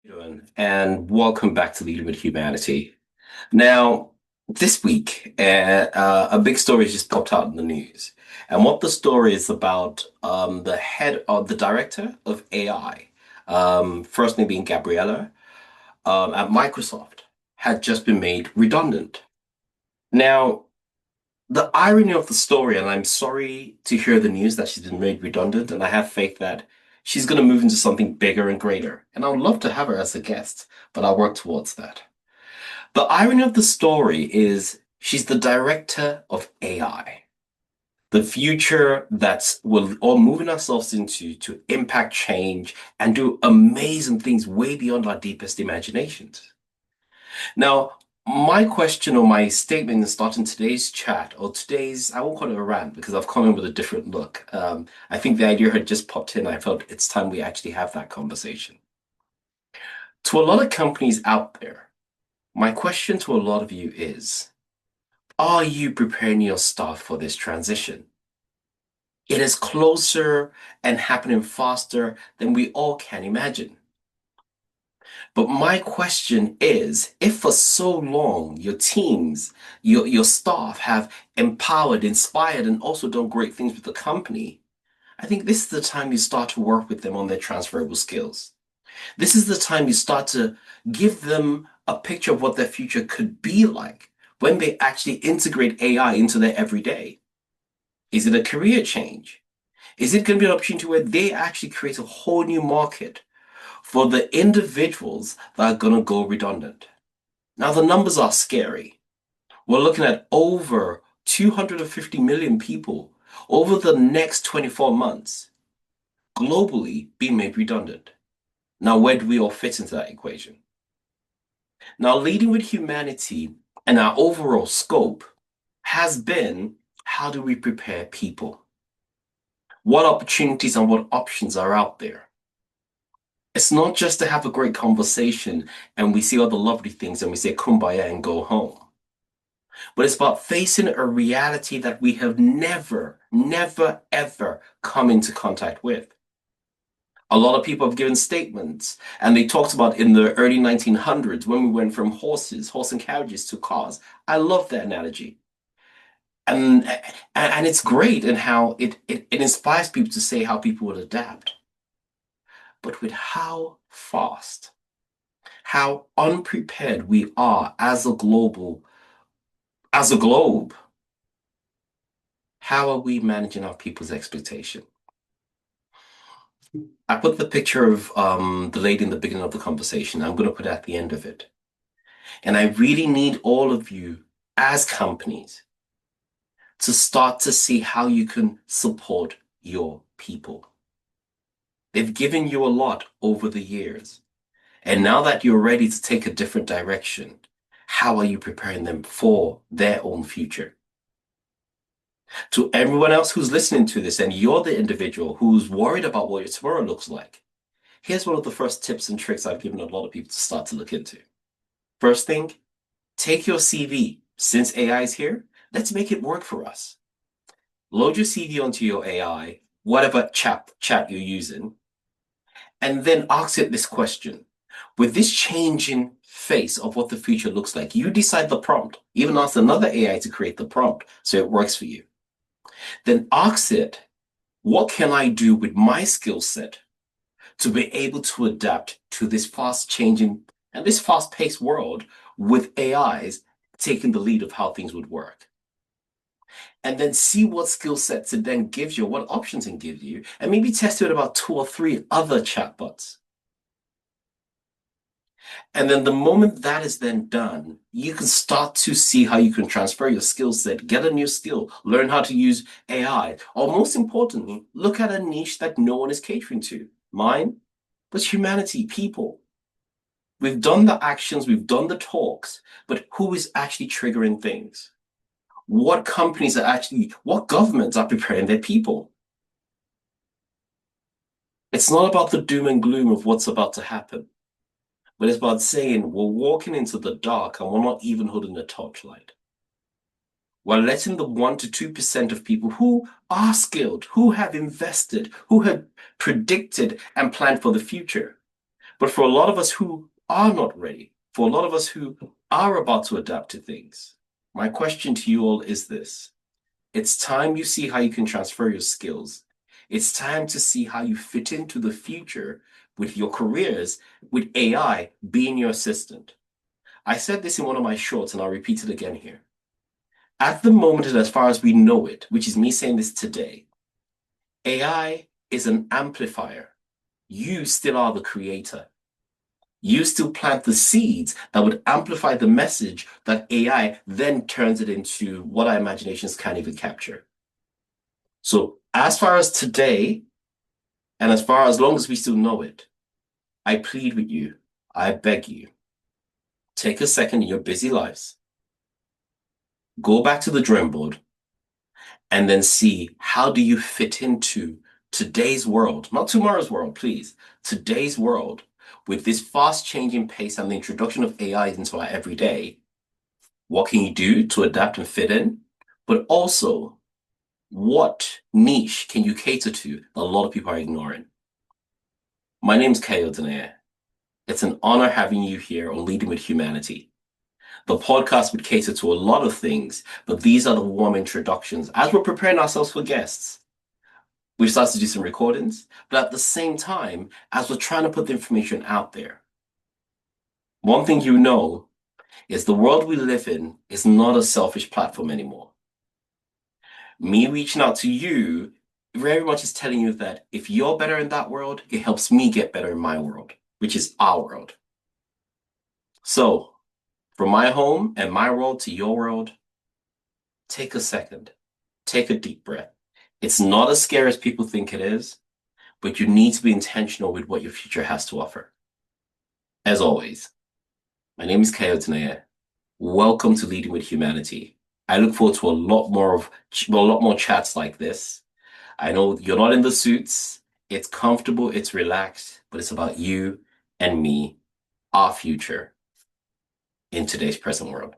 Doing? And welcome back to Leading with Humanity. Now, this week, a big story has just popped out in the news. And what the story is about, the head of the director of AI, first name being Gabriella, at Microsoft, had just been made redundant. Now, the irony of the story, and I'm sorry to hear the news that she's been made redundant, and I have faith that she's going to move into something bigger and greater. And I would love to have her as a guest, but I'll work towards that. The irony of the story is she's the director of AI, the future that's we're all moving ourselves into to impact change and do amazing things way beyond our deepest imaginations. Now, my question or my statement in starting today's chat or today's, I won't call it a rant because I've come in with a different look. I think the idea had just popped in. I felt it's time we actually have that conversation. To a lot of companies out there, my question to a lot of you is, are you preparing your staff for this transition? It is closer and happening faster than we all can imagine. But my question is, if for so long your teams, your staff have empowered, inspired, and also done great things with the company, I think this is the time you start to work with them on their transferable skills. This is the time you start to give them a picture of what their future could be like when they actually integrate AI into their everyday. Is it a career change? Is it going to be an opportunity where they actually create a whole new market for the individuals that are going to go redundant? Now, the numbers are scary. We're looking at over 250 million people over the next 24 months globally being made redundant. Now, where do we all fit into that equation? Now, leading with humanity and our overall scope has been, how do we prepare people? What opportunities and what options are out there? It's not just to have a great conversation and we see all the lovely things and we say kumbaya and go home. But it's about facing a reality that we have never, never, ever come into contact with. A lot of people have given statements, and they talked about in the early 1900s when we went from horse and carriages to cars. I love that analogy. And it's great in how it inspires people to say how people would adapt. But with how fast, how unprepared we are as a globe, how are we managing our people's expectation? I put the picture of the lady in the beginning of the conversation. I'm going to put it at the end of it. And I really need all of you as companies to start to see how you can support your people. They've given you a lot over the years. And now that you're ready to take a different direction, how are you preparing them for their own future? To everyone else who's listening to this, and you're the individual who's worried about what your tomorrow looks like, here's one of the first tips and tricks I've given a lot of people to start to look into. First thing, take your CV. Since AI is here, let's make it work for us. Load your CV onto your AI, whatever chat you're using, and then ask it this question. With this changing face of what the future looks like, you decide the prompt. Even ask another AI to create the prompt so it works for you. Then ask it, what can I do with my skill set to be able to adapt to this fast changing and this fast paced world with AIs taking the lead of how things would work? And then see what skill sets it then gives you, what options it gives you, and maybe test it with about 2 or 3 other chatbots. And then the moment that is then done, you can start to see how you can transfer your skill set, get a new skill, learn how to use AI, or most importantly, look at a niche that no one is catering to. Mine was humanity, people. We've done the actions, we've done the talks, but who is actually triggering things? What companies are actually, what governments are preparing their people? It's not about the doom and gloom of what's about to happen. But it's about saying we're walking into the dark and we're not even holding a torchlight. We're letting the 1 to 2% of people who are skilled, who have invested, who have predicted and planned for the future. But for a lot of us who are not ready, for a lot of us who are about to adapt to things, my question to you all is this. It's time you see how you can transfer your skills. It's time to see how you fit into the future with your careers, with AI being your assistant. I said this in one of my shorts, and I'll repeat it again here. At the moment, and as far as we know it, which is me saying this today, AI is an amplifier. You still are the creator. You still plant the seeds that would amplify the message that AI then turns it into what our imaginations can't even capture. So, as far as today, and as long as we still know it, I plead with you, I beg you, take a second in your busy lives, go back to the drawing board, and then see how do you fit into today's world, not tomorrow's world, please, today's world, with this fast changing pace and the introduction of AI into our everyday. What can you do to adapt and fit in? But also, what niche can you cater to that a lot of people are ignoring? My name is Kayo Danae. It's an honor having you here on Leading with Humanity. The podcast would cater to a lot of things, but these are the warm introductions as we're preparing ourselves for guests. We've started to do some recordings, but at the same time, as we're trying to put the information out there, one thing you know is the world we live in is not a selfish platform anymore. Me reaching out to you very much is telling you that if you're better in that world, it helps me get better in my world, which is our world. So, from my home and my world to your world, take a second, take a deep breath. It's not as scary as people think it is, but you need to be intentional with what your future has to offer. As always, my name is Kayo Tanea. Welcome to Leading with Humanity. I look forward to a lot more chats like this. I know you're not in the suits. It's comfortable, it's relaxed, but it's about you and me, our future in today's present world.